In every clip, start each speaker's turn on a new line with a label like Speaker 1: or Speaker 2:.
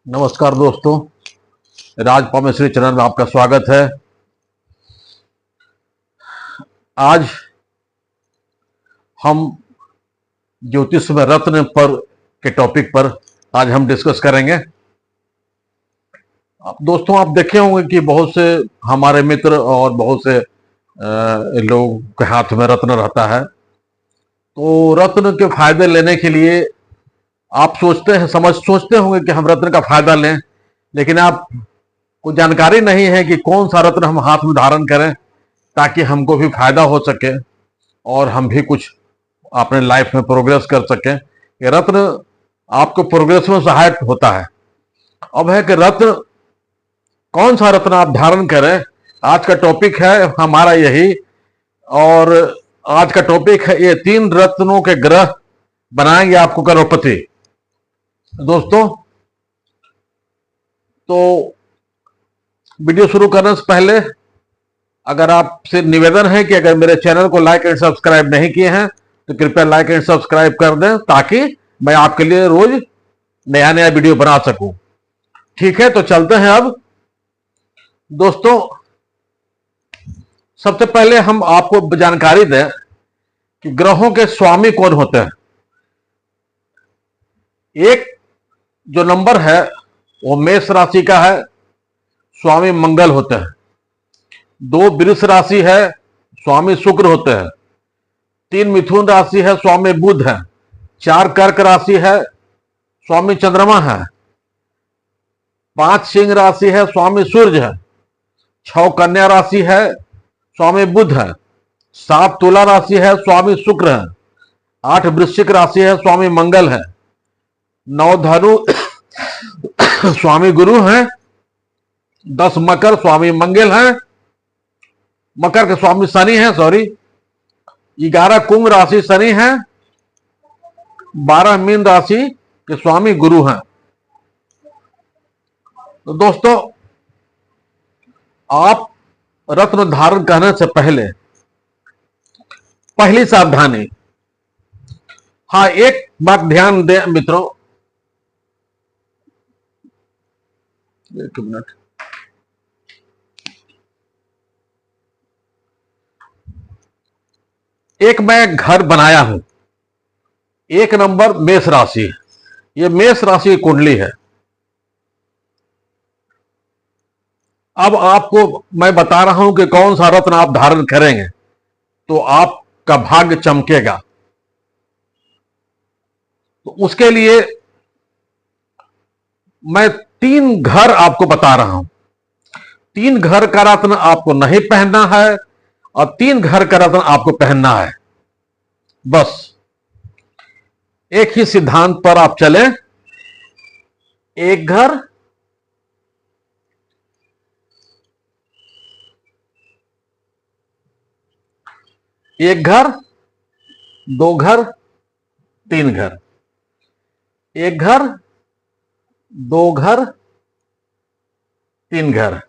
Speaker 1: नमस्कार दोस्तों, राज परमेश्वरी चैनल में आपका स्वागत है। आज हम ज्योतिष में रत्न पर के टॉपिक पर आज हम डिस्कस करेंगे। दोस्तों, आप देखे होंगे कि बहुत से हमारे मित्र और बहुत से लोग के हाथ में रत्न रहता है। तो रत्न के फायदे लेने के लिए आप सोचते होंगे कि हम रत्न का फायदा लें, लेकिन आपको जानकारी नहीं है कि कौन सा रत्न हम हाथ में धारण करें ताकि हमको भी फायदा हो सके और हम भी कुछ अपने लाइफ में प्रोग्रेस कर सकें। ये रत्न आपको प्रोग्रेस में सहायक होता है। अब है कि रत्न, कौन सा रत्न आप धारण करें, आज का टॉपिक है हमारा यही। और आज का टॉपिक है ये 3 रत्नों के ग्रह बनाएंगे आपको करोड़पति। दोस्तों, तो वीडियो शुरू करने से पहले अगर आपसे निवेदन है कि अगर मेरे चैनल को लाइक एंड सब्सक्राइब नहीं किए हैं तो कृपया लाइक एंड सब्सक्राइब कर दें ताकि मैं आपके लिए रोज नया नया वीडियो बना सकूं। ठीक है, तो चलते हैं। अब दोस्तों, सबसे पहले हम आपको जानकारी दें कि ग्रहों के स्वामी कौन होते हैं। एक जो नंबर है वो मेष राशि का है, स्वामी मंगल होते हैं। 2 वृष राशि है, स्वामी शुक्र होते हैं। 3 मिथुन राशि है, स्वामी बुध है। 4 कर्क राशि है, स्वामी चंद्रमा है। 5 सिंह राशि है, स्वामी सूर्य है। 6 कन्या राशि है, स्वामी बुध है। 7 तुला राशि है, स्वामी शुक्र है। 8 वृश्चिक राशि है, स्वामी मंगल है। 9 धनु स्वामी गुरु हैं। 10 मकर, स्वामी मंगल हैं। मकर के स्वामी शनि हैं, सॉरी। 11 कुंभ राशि शनि हैं। 12 मीन राशि के स्वामी गुरु हैं। तो दोस्तों, आप रत्न धारण करने से पहले पहली सावधानी, हाँ, एक बात ध्यान दें मित्रों, एक मिनट। एक मैं घर बनाया हूं, 1 नंबर मेष राशि है। यह मेष राशि की कुंडली है। अब आपको मैं बता रहा हूं कि कौन सा रत्न आप धारण करेंगे तो आपका भाग्य चमकेगा। तो उसके लिए मैं 3 घर आपको बता रहा हूं। 3 घर का रत्न आपको नहीं पहनना है और 3 घर का रत्न आपको पहनना है। बस एक ही सिद्धांत पर आप चले। एक घर, एक घर, 2 घर, 3 घर। एक घर, 2 घर, 3 घर।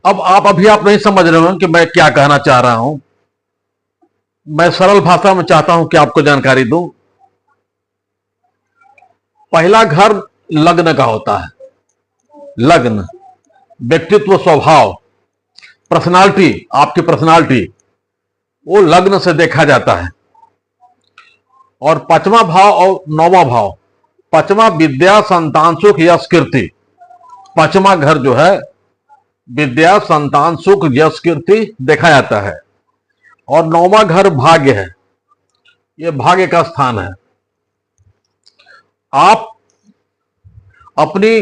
Speaker 1: अब आप नहीं समझ रहे हो कि मैं क्या कहना चाह रहा हूं। मैं सरल भाषा में चाहता हूं कि आपको जानकारी दूं। पहला घर लग्न का होता है। लग्न, व्यक्तित्व, स्वभाव, पर्सनालिटी, आपकी पर्सनालिटी वो लग्न से देखा जाता है। और 5वां भाव और 9वां भाव, 5वां विद्या, संतान, सुख, यश, कीर्ति। 5वां घर जो है विद्या, संतान, सुख, यश, कीर्ति देखा जाता है। और 9वां घर भाग्य है। यह भाग्य का स्थान है। आप अपनी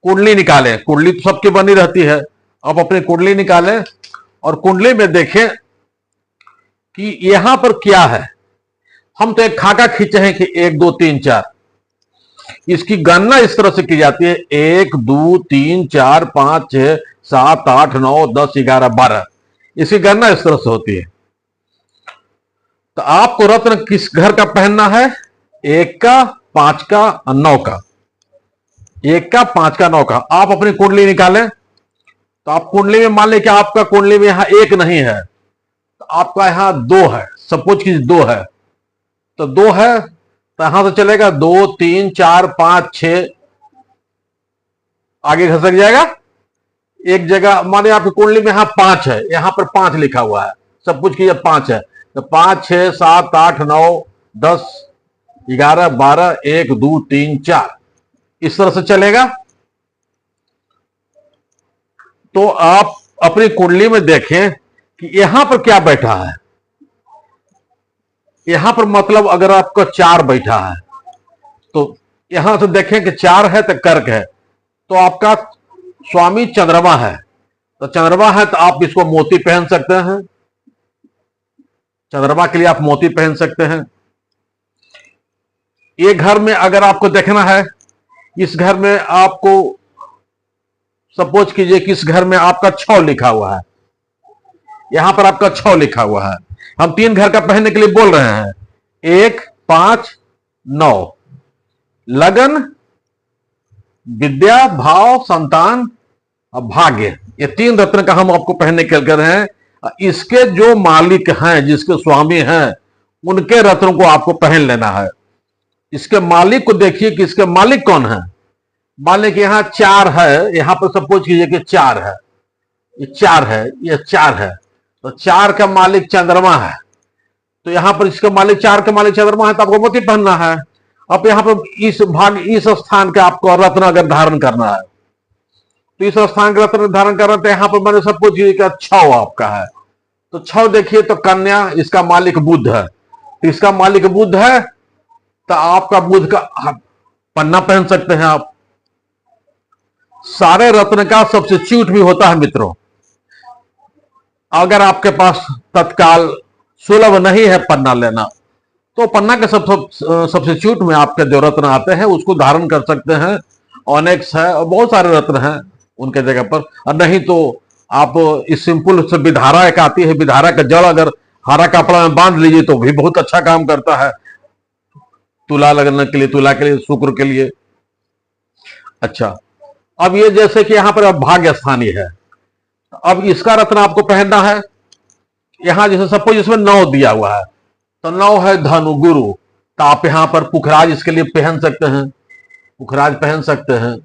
Speaker 1: कुंडली निकालें। कुंडली तो सबकी बनी रहती है। आप अपनी कुंडली निकालें और कुंडली में देखें कि यहां पर क्या है। हम तो एक खाका खींचे हैं कि 1 2 3 4। इसकी गणना इस तरह से की जाती है 1 2 3 4 5 6 7 8 9 10 11 12। इसकी गणना इस तरह से होती है। तो आपको रत्न किस घर का पहनना है? 1 का, 5 का और 9 का। 1 का, 5 का, 9 का। आप अपनी कुंडली निकालें तो आप कुंडली में मान लें कि आपका कुंडली में यहां 1 नहीं है तो आपका यहां 2 है। सपोज कि 2 है तो 2 है तो यहां से चलेगा 2 3 4 5 6 आगे खसक जाएगा। एक जगह माने आपकी कुंडली में यहां 5 है, यहां पर 5 लिखा हुआ है, सब कुछ की 5 है, तो 5 6 7 8 9 10 11 12 1 2 3 4 इस तरह से चलेगा। तो आप अपनी कुंडली में देखें कि यहां पर क्या बैठा है। यहां पर मतलब अगर आपका 4 बैठा है तो यहां से देखें कि 4 है तो कर्क है, तो आपका स्वामी चंद्रमा है, तो चंद्रमा है तो आप इसको मोती पहन सकते हैं, चंद्रमा के लिए आप मोती पहन सकते हैं। ये घर में अगर आपको देखना है, इस घर में आपको सपोज कीजिए कि इस घर में आपका 6 लिखा हुआ है, यहां पर आपका 6 लिखा हुआ है। हम 3 घर का पहनने के लिए बोल रहे हैं, 1 5 9 लगन, विद्या, भाव, संतान और भाग्य, ये 3 रत्न का हम आपको पहनने के लिए कर रहे हैं। इसके जो मालिक हैं, जिसके स्वामी हैं, उनके रत्नों को आपको पहन लेना है। इसके मालिक को देखिए कि इसके मालिक कौन है। मान लें कि यहां 4 है, यहां पर सपोज कीजिए कि 4 है, ये 4 है, ये 4 है, तो 4 का मालिक चंद्रमा है, तो यहां पर इसका मालिक 4 का मालिक चंद्रमा है, तो आपको मोती पहनना है। अब यहां पर इस स्थान का आपको रत्न अगर धारण करना है, तो इस स्थान का रत्न धारण करना, तो यहां पर मैंने सपोज कीजिए कि 6 आपका है, तो 6 देखिए तो कन्या, इसका मालिक बुध है, तो इसका मालिक बुध है, तो आपका बुध का पन्ना पहन सकते हैं आप। सारे रत्न का सब्स्टिट्यूट भी होता है मित्रों। अगर आपके पास तत्काल सुलभ नहीं है पन्ना लेना, तो पन्ना के सब्स्टिट्यूट में आपके जो रत्न आते हैं उसको धारण कर सकते हैं। ऑनेक्स है और बहुत सारे रत्न हैं उनके जगह पर। और नहीं तो आप इस सिंपल से विधारा एक आती है, विधारा का जड़ अगर हरा कपड़ा में बांध लीजिए तो भी बहुत अच्छा काम करता है, तुला लगने के लिए, तुला के लिए, शुक्र के लिए। अच्छा, अब ये जैसे कि यहां पर भाग्य स्थानीय है, अब इसका रत्न आपको पहनना है। यहां जैसे सपोज इसमें 9 दिया हुआ है, तो 9 है धनु गुरु, तो आप यहां पर पुखराज इसके लिए पहन सकते हैं, पुखराज पहन सकते हैं,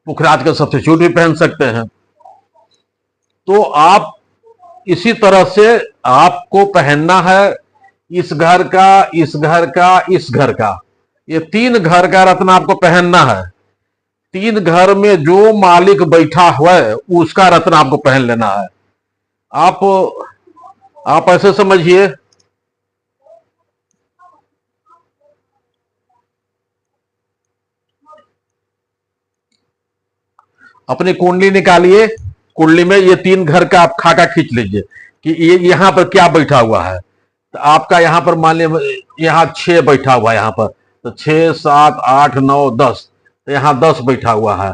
Speaker 1: पुखराज का सब्स्टिट्यूट भी पहन सकते हैं। तो आप इसी तरह से आपको पहनना है इस घर का, इस घर का, इस घर का, ये 3 घर का रत्न आपको पहनना है। 3 घर में जो मालिक बैठा हुआ है उसका रत्न आपको पहन लेना है। आप ऐसे समझिए, अपनी कुंडली निकालिए, कुंडली में ये 3 घर का आप खाका खींच लीजिए कि ये यहां पर क्या बैठा हुआ है। तो आपका यहां पर मान लीजिए यहां 6 बैठा हुआ है, यहां पर तो 6 7 8 9 10, तो यहां 10 बैठा हुआ है,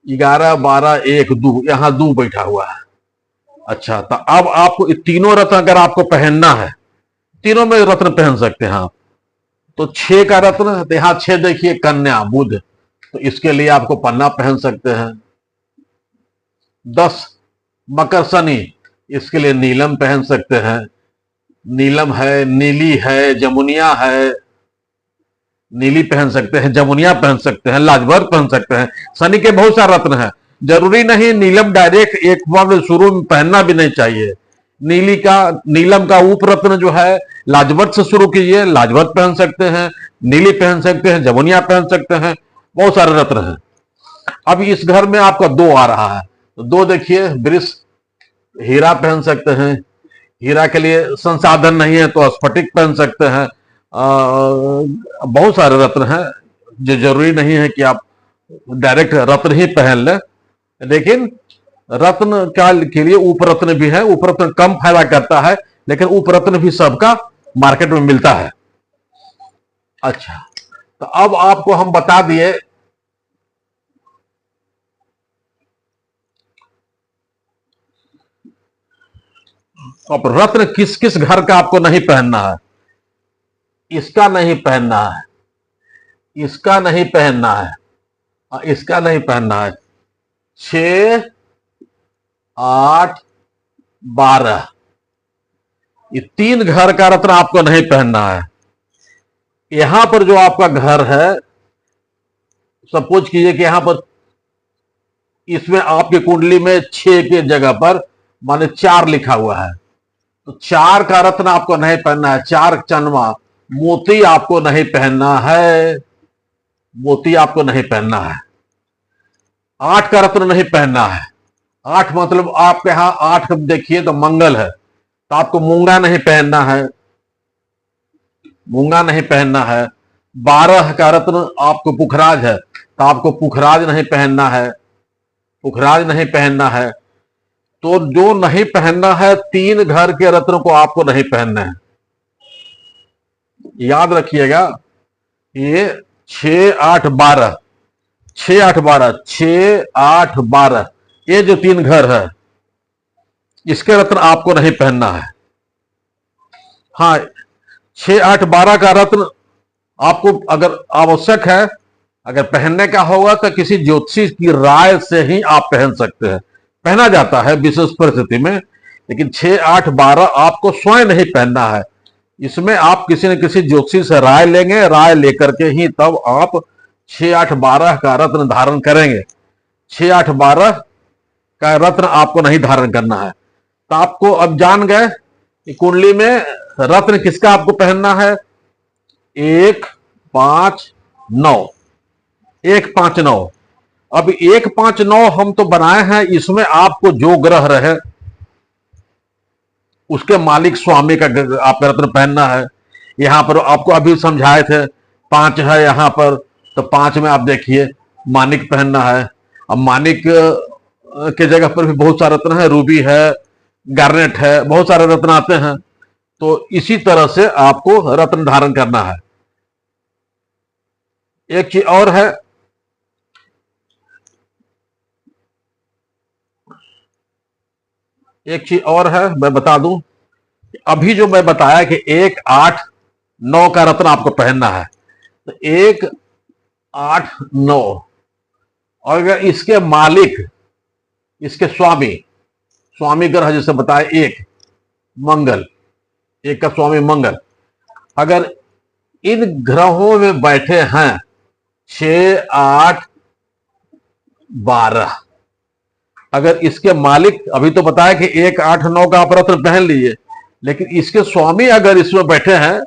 Speaker 1: 11 12 1 2, यहां 2 बैठा हुआ है। अच्छा, तो अब आपको तीनों रत्न अगर आपको पहनना है, तीनों में रत्न पहन सकते हैं आप। तो 6 का रत्न, तो यहां 6 देखिए कन्या बुध, तो इसके लिए आपको पन्ना पहन सकते हैं। 10 मकर शनि, इसके लिए नीलम पहन सकते हैं। नीलम है, नीली है, जमुनिया है, नीली पहन सकते हैं, जमुनिया पहन सकते हैं, लाजवर्त पहन सकते हैं। शनि के बहुत सारे रत्न हैं, जरूरी नहीं नीलम डायरेक्ट एक बार शुरू में पहनना भी नहीं चाहिए। नीलम का उप रत्न जो है लाजवर्त से शुरू कीजिए, लाजवर्त पहन सकते हैं, नीली पहन सकते हैं, जमुनिया पहन सकते हैं, बहुत सारे रत्न हैं। अब इस घर में आपका 2 आ रहा है, तो 2 देखिए वृष, हीरा पहन सकते हैं, हीरा के लिए संसाधन नहीं है तो स्फटिक पहन सकते हैं। बहुत सारे रत्न हैं, जो जरूरी नहीं है कि आप डायरेक्ट रत्न ही पहन लें, लेकिन रत्न के लिए उपरत्न भी है। उपरत्न कम फायदा करता है, लेकिन उपरत्न भी सबका मार्केट में मिलता है। अच्छा, तो अब आपको हम बता दिए अब रत्न किस किस घर का आपको नहीं पहनना है। इसका नहीं पहनना है, इसका नहीं पहनना है, इसका नहीं पहनना है। 6 8 12, ये 3 घर का रत्न आपको नहीं पहनना है। यहां पर जो आपका घर है सपोज कीजिए कि यहां पर इसमें आपकी कुंडली में 6 के जगह पर माने 4 लिखा हुआ है, तो 4 का रत्न आपको नहीं पहनना है। 4 चंद्रमा मोती आपको नहीं पहनना है, मोती आपको नहीं पहनना है। 8 का रत्न नहीं पहनना है। 8 मतलब आपके यहां 8 देखिए तो मंगल है, तो आपको मूंगा नहीं पहनना है, मूंगा नहीं पहनना है। 12 का रत्न आपको पुखराज है, तो आपको पुखराज नहीं पहनना है, पुखराज नहीं पहनना है। तो जो नहीं पहनना है, 3 घर के रत्न को आपको नहीं पहनना है। याद रखिएगा, ये 6, 8, 12, 6, 8, 12, 6, 8, 12, ये जो 3 घर है, इसके रत्न आपको नहीं पहनना है। हाँ, 6, 8, 12 का रत्न आपको अगर आवश्यक है, अगर पहनने का होगा तो किसी ज्योतिषी की राय से ही आप पहन सकते हैं। पहना जाता है विशेष परिस्थिति में, लेकिन 6, 8, 12 आपको स्वयं नहीं पहनना है। इसमें आप किसी न किसी ज्योतिषी से राय लेंगे, राय लेकर के ही तब आप 6, 8, 12 का रत्न धारण करेंगे। 6, 8, 12 का रत्न आपको नहीं धारण करना है। तो आपको अब जान गए कि कुंडली में रत्न किसका आपको पहनना है। 1, 5, 9, 1, 5, 9। अब 1, 5, 9 हम तो बनाए हैं, इसमें आपको जो ग्रह रहे उसके मालिक स्वामी का आपका रत्न पहनना है। यहां पर आपको अभी समझाए थे 5 है यहां पर, तो 5 में आप देखिए मानिक पहनना है। अब मानिक के जगह पर भी बहुत सारे रत्न है, रूबी है, गार्नेट है, बहुत सारे रत्न आते हैं। तो इसी तरह से आपको रत्न धारण करना है। एक चीज और है, एक चीज और है मैं बता दूं, अभी जो मैं बताया कि 1, 8, 9 का रत्न आपको पहनना है, तो 1, 8, 9, और अगर इसके मालिक, इसके स्वामी, स्वामी ग्रह जैसे बताया 1 मंगल, 1 का स्वामी मंगल, अगर इन ग्रहों में बैठे हैं 6, 8, 12, अगर इसके मालिक, अभी तो बताया कि 1, 8, 9 का आप रत्न पहन लीजिए, लेकिन इसके स्वामी अगर इसमें बैठे हैं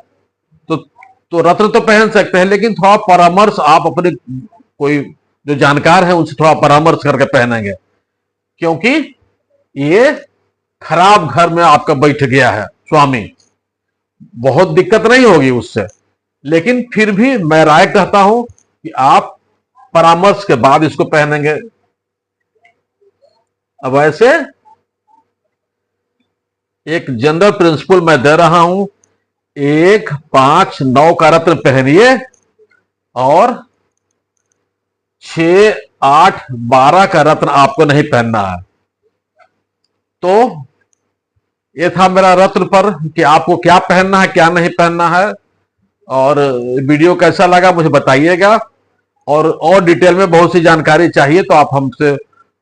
Speaker 1: तो रत्न तो पहन सकते हैं, लेकिन थोड़ा परामर्श आप अपने कोई जो जानकार है उनसे थोड़ा परामर्श करके पहनेंगे, क्योंकि ये खराब घर में आपका बैठ गया है स्वामी। बहुत दिक्कत नहीं होगी उससे, लेकिन फिर भी मैं राय कहता हूं कि आप परामर्श के बाद इसको पहनेंगे। अब ऐसे एक जनरल प्रिंसिपल मैं दे रहा हूं, 1, 5, 9 का रत्न पहनिए और 6, 8, 12 का रत्न आपको नहीं पहनना है। तो ये था मेरा रत्न पर कि आपको क्या पहनना है, क्या नहीं पहनना है। और वीडियो कैसा लगा मुझे बताइएगा, और डिटेल में बहुत सी जानकारी चाहिए तो आप हमसे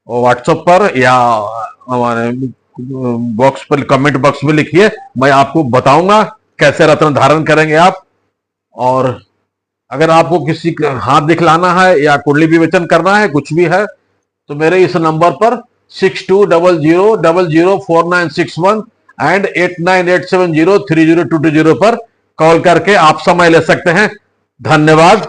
Speaker 1: व्हाट्सएप पर या हमारे बॉक्स पर, कमेंट बॉक्स में लिखिए, मैं आपको बताऊंगा कैसे रत्न धारण करेंगे आप। और अगर आपको किसी का हाथ दिखलाना है या कुंडली विवेचन करना है, कुछ भी है, तो मेरे इस नंबर पर 6200004961 एंड 8987030220 पर कॉल करके आप समय ले सकते हैं। धन्यवाद।